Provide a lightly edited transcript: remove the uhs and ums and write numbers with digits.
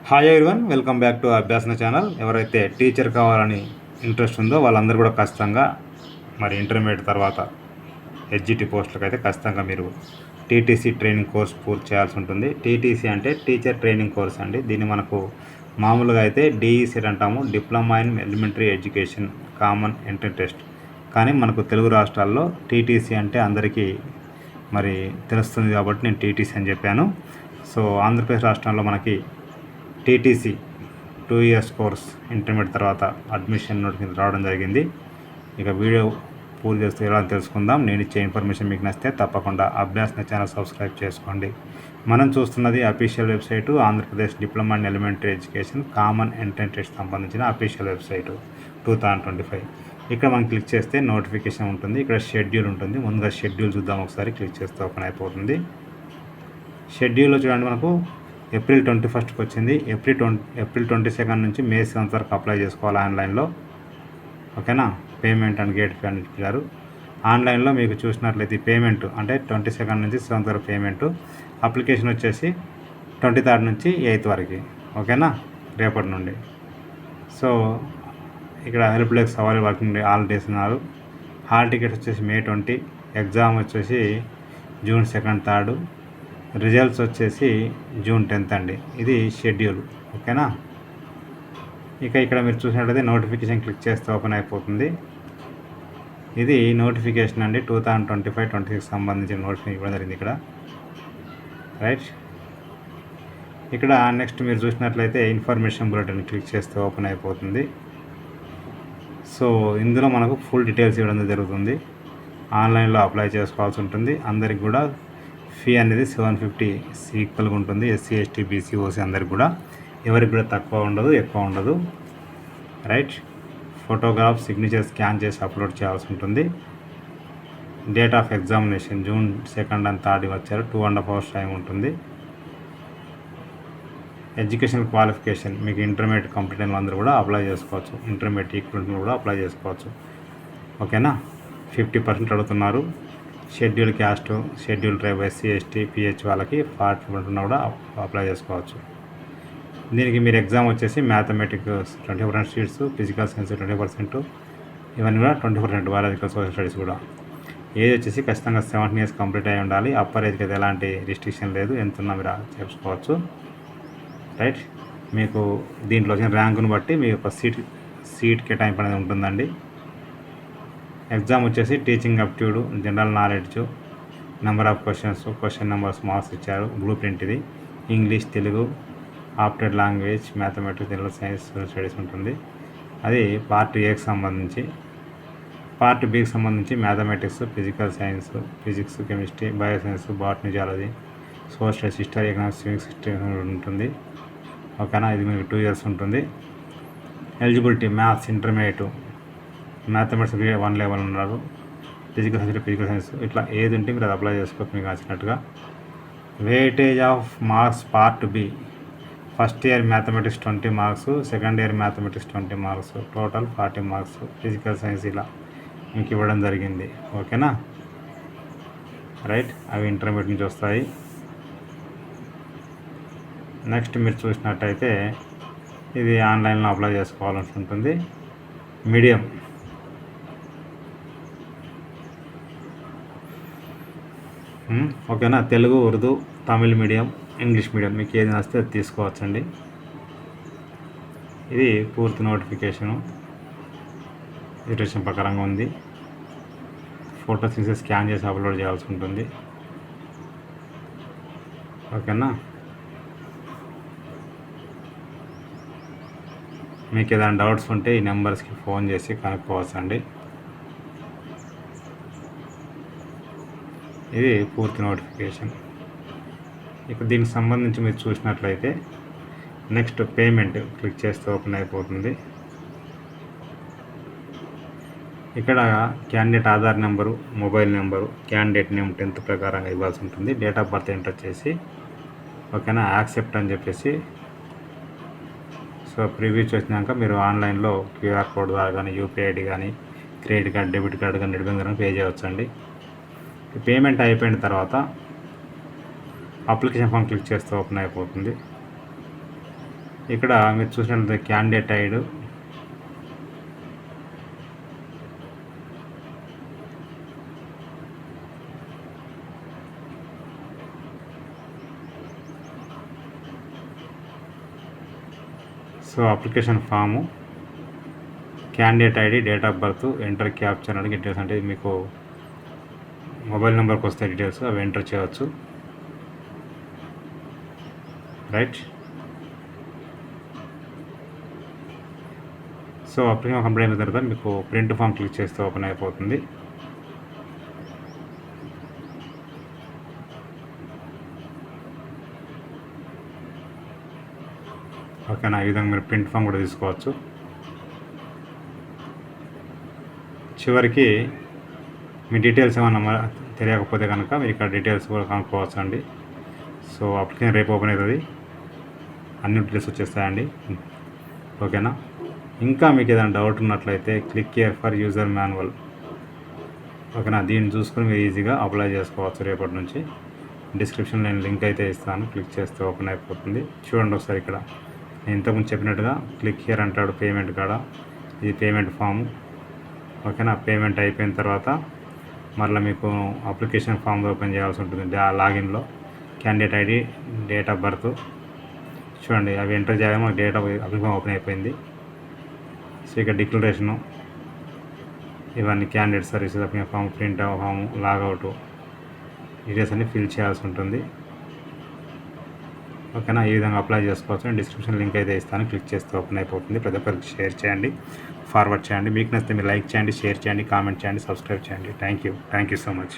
Hi everyone, welcome back to Abhyasana channel. ఎవరైతే teacher కావాలని interest ఉందో వాళ్ళందరూ కూడా ఖచ్చితంగా మరి ఇంటర్మీడియట్ తర్వాత హెచ్జిటి పోస్టులకు అయితే ఖచ్చితంగా మీరు టీటీసీ ట్రైనింగ్ కోర్స్ పూర్తి చేయాల్సి ఉంటుంది. టీటీసీ అంటే టీచర్ ట్రైనింగ్ కోర్స్ అండి. దీన్ని మనకు మామూలుగా అయితే డిఈసెట్ అంటాము, diploma in elementary education common entry test. కానీ మనకు తెలుగు రాష్ట్రాల్లో టీటీసీ అంటే అందరికీ మరి తెలుస్తుంది కాబట్టి నేను టీటీసీ అని చెప్పాను. సో ఆంధ్రప్రదేశ్ రాష్ట్రంలో మనకి టీటీసీ 2 years కోర్స్ ఇంటర్మీడియట్ తర్వాత అడ్మిషన్ నోటిఫికేషన్ రావడం జరిగింది. ఇక వీడియో పూర్తి చేస్తూ ఎలా తెలుసుకుందాం. నేను ఇచ్చే ఇన్ఫర్మేషన్ మీకు నచ్చితే తప్పకుండా అభ్యాసన ఛానల్ సబ్స్క్రైబ్ చేసుకోండి. మనం చూస్తున్నది official website Andhra Pradesh diploma in elementary education common entrance test సంబంధించిన అఫీషియల్ వెబ్సైటు 2025. ఇక్కడ మనం క్లిక్ చేస్తే నోటిఫికేషన్ ఉంటుంది. ఇక్కడ షెడ్యూల్ ఉంటుంది. ముందుగా షెడ్యూల్ చూద్దాం ఒకసారి. క్లిక్ చేస్తే ఓపెన్ అయిపోతుంది. షెడ్యూల్లో చూడండి, మనకు ఏప్రిల్ 21కి వచ్చింది. ఏప్రిల్ 22 నుంచి మే 7 వరకు అప్లై చేసుకోవాలి ఆన్లైన్లో. ఓకేనా. పేమెంట్ అండ్ గేట్ ఫీ అని ఇచ్చారు. ఆన్లైన్లో మీకు చూసినట్లయితే పేమెంట్ అంటే 22 నుంచి 7 వరకు పేమెంటు. అప్లికేషన్ వచ్చేసి 23 నుంచి 8 వరకు. ఓకేనా, రేపటి నుండి. సో ఇక్కడ హెల్ప్ డెస్క్ సవారీ వర్కింగ్ డే ఆల్ డేస్ ఉన్నారు. హాల్ టికెట్ వచ్చేసి May 20. ఎగ్జామ్ వచ్చేసి June 2, 3. రిజల్ట్స్ వచ్చేసి June 10 అండి. ఇది షెడ్యూల్. ఓకేనా. ఇక్కడ మీరు చూసినట్లయితే నోటిఫికేషన్ క్లిక్ చేస్తే ఓపెన్ అయిపోతుంది. ఇది నోటిఫికేషన్ అండి. 2025-26 సంబంధించిన నోటిఫికేషన్ ఇవ్వడం జరిగింది ఇక్కడ. రైట్. ఇక్కడ నెక్స్ట్ మీరు చూసినట్లయితే ఇన్ఫర్మేషన్ బులెటిన్ క్లిక్ చేస్తే ఓపెన్ అయిపోతుంది. సో ఇందులో మనకు ఫుల్ డీటెయిల్స్ ఇవ్వడం జరుగుతుంది. ఆన్లైన్లో అప్లై చేసుకోవాల్సి ఉంటుంది. అందరికి కూడా ఫీ అనేది 750 ఈక్వల్గా ఉంటుంది. ఎస్సీ, ఎస్టీ, బీసీ, ఓసీ అందరికి కూడా. ఎవరికి కూడా తక్కువ ఉండదు, ఎక్కువ ఉండదు. రైట్. ఫోటోగ్రాఫ్, సిగ్నేచర్ స్కాన్ చేసి అప్లోడ్ చేయాల్సి ఉంటుంది. Date of examination June 2 and 3 వచ్చారు. 2.5 hours టైం ఉంటుంది. ఎడ్యుకేషన్ క్వాలిఫికేషన్ మీకు ఇంటర్మీడియట్ కంప్లీట్ అయిన అందరూ కూడా అప్లై చేసుకోవచ్చు. ఇంటర్మీడియట్ ఈక్వలెంట్ కూడా అప్లై చేసుకోవచ్చు. ఓకేనా. 50% అడుగుతున్నారు. Schedule caste, schedule tribe, SC, ST, pH వాళ్ళకి 40% కూడా అప్లై చేసుకోవచ్చు. దీనికి మీరు ఎగ్జామ్ వచ్చేసి మ్యాథమెటిక్స్ 20% సీట్స్, ఫిజికల్ సైన్స్ 20%, ఇవన్నీ కూడా 20%, బయాలజికల్, సోషల్ స్టడీస్ కూడా. ఏజ్ వచ్చేసి ఖచ్చితంగా 17 years కంప్లీట్ అయి ఉండాలి. అప్పర్ ఏజ్కి అయితే ఎలాంటి రిస్ట్రిక్షన్ లేదు. ఎంత ఉన్నా మీరు చేసుకోవచ్చు. రైట్. మీకు దీంట్లో వచ్చిన ర్యాంకును బట్టి మీ యొక్క సీట్ కేటాయింపు అనేది ఉంటుందండి. ఎగ్జామ్ వచ్చేసి teaching aptitude, general knowledge, number of questions, question numbers, marks ఇచ్చారు. బ్లూ ప్రింట్ ఇది. English, Telugu, opted language, mathematics, general science, social studies ఉంటుంది. అది పార్ట్ ఏకి సంబంధించి. పార్ట్ బికి సంబంధించి mathematics, physical science, physics, chemistry, bioscience, botany, zoology, social studies, history, economics, civics ఉంటుంది. ఓకేనా. ఇది మీకు 2 years ఉంటుంది. Eligibility maths intermediate, mathematics 1 level ఉన్నారు. ఫిజికల్ సైన్స్ ఇట్లా ఏది ఉంటే మీరు అది అప్లై చేసుకోవచ్చు మీకు నచ్చినట్టుగా. Weightage of marks part b. First year mathematics 20 marks, second year mathematics 20 marks, total 40 marks. Physical science ఇలా మీకు ఇవ్వడం జరిగింది. ఓకేనా. రైట్. అవి ఇంటర్మీడియట్ నుంచి వస్తాయి. నెక్స్ట్ మీరు చూసినట్టయితే ఇది ఆన్లైన్లో అప్లై చేసుకోవాల్సి ఉంటుంది. మీడియం ఓకేనా. Telugu, Urdu, Tamil medium, English medium మీకు ఏది నచ్చితే అది తీసుకోవచ్చండి. ఇది పూర్తి నోటిఫికేషను ఇన్స్ట్రక్షన్ ప్రకారంగా ఉంది. ఫోటో తీసి స్కాన్ చేసి అప్లోడ్ చేయాల్సి ఉంటుంది. ఓకేనా. మీకు ఏదైనా డౌట్స్ ఉంటే ఈ నెంబర్స్కి ఫోన్ చేసి కనుక్కోవచ్చండి. ఇది పూర్తి నోటిఫికేషన్. ఇక దీనికి సంబంధించి మీరు చూసినట్లయితే నెక్స్ట్ పేమెంట్ క్లిక్ చేస్తే ఓపెన్ అయిపోతుంది. ఇక్కడ candidate Aadhaar number, mobile number, candidate name 10th ప్రకారంగా ఇవ్వాల్సి ఉంటుంది. డేట్ ఆఫ్ బర్త్ ఎంటర్ చేసి ఓకేనా యాక్సెప్ట్ అని చెప్పేసి. సో ప్రివ్యూ చేసినాక మీరు ఆన్లైన్లో QR కోడ్ ద్వారా కానీ, యూపీఐ ఐడి కానీ, క్రెడిట్ కార్డ్, డెబిట్ కార్డ్ కానీ, నెట్ బ్యాంకింగ్ పే చేయవచ్చండి. పేమెంట్ అయిపోయిన తర్వాత అప్లికేషన్ ఫామ్ క్లిక్ చేస్తే ఓపెన్ అయిపోతుంది. ఇక్కడ మీరు చూసినట్లయితే candidate ID, so application form, candidate ID, date of birth, enter captcha అని డీటెయిల్స్ అంటే మీకు మొబైల్ నెంబర్కి వస్తే డీటెయిల్స్ అవి ఎంటర్ చేయవచ్చు. రైట్. సో అప్లికేషన్ కంప్లీట్ అయిన తర్వాత మీకు ప్రింట్ ఫామ్ క్లిక్ చేస్తే ఓపెన్ అయిపోతుంది. ఓకేనా, ఈ విధంగా మీరు ప్రింట్ ఫామ్ కూడా తీసుకోవచ్చు. చివరికి మీ డీటెయిల్స్ ఏమన్నా తెలియకపోతే కనుక మీరు ఇక్కడ డీటెయిల్స్ కూడా కనుక్కోవచ్చు అండి. సో అప్లికేషన్ రేపు ఓపెన్ అవుతుంది, అన్ని డీటెయిల్స్ వచ్చేస్తాయండి. ఓకేనా, ఇంకా మీకు ఏదైనా డౌట్ ఉన్నట్లయితే click here for user manual. ఓకేనా, దీన్ని చూసుకొని మీరు ఈజీగా అప్లై చేసుకోవచ్చు రేపటి నుంచి. డిస్క్రిప్షన్లో నేను లింక్ అయితే ఇస్తాను, క్లిక్ చేస్తే ఓపెన్ అయిపోతుంది. చూడండి ఒకసారి ఇక్కడ నేను ఇంతకుముందు చెప్పినట్టుగా క్లిక్ హియర్ అంటాడు పేమెంట్ కాడ, ఇది పేమెంట్ ఫాము. ఓకేనా, పేమెంట్ అయిపోయిన తర్వాత మళ్ళీ మీకు అప్లికేషన్ ఫామ్ ఓపెన్ చేయాల్సి ఉంటుంది. లాగిన్లో candidate ID, date of birth చూడండి, అవి ఎంటర్ చేయడం డేట్ ఆఫ్ అప్లికేషన్ ఓపెన్ అయిపోయింది. సో ఇక డిక్లరేషను, ఇవన్నీ candidate services application form, print form, logout details అన్ని ఫిల్ చేయాల్సి ఉంటుంది. ఓకేనా, ఈ విధంగా అప్లై చేసుకోవచ్చు. నేను డిస్క్రిప్షన్ లింక్ అయితే ఇస్తాను, క్లిక్ చేస్తే ఓపెన్ అయిపోతుంది. ప్రతి ఒక్కరికి షేర్ చేయండి, ఫార్వర్డ్ చేయండి. మీకు నచ్చితే మీరు లైక్ చేయండి, షేర్ చేయండి, కామెంట్ చేయండి, సబ్స్క్రైబ్ చేయండి. Thank you so much.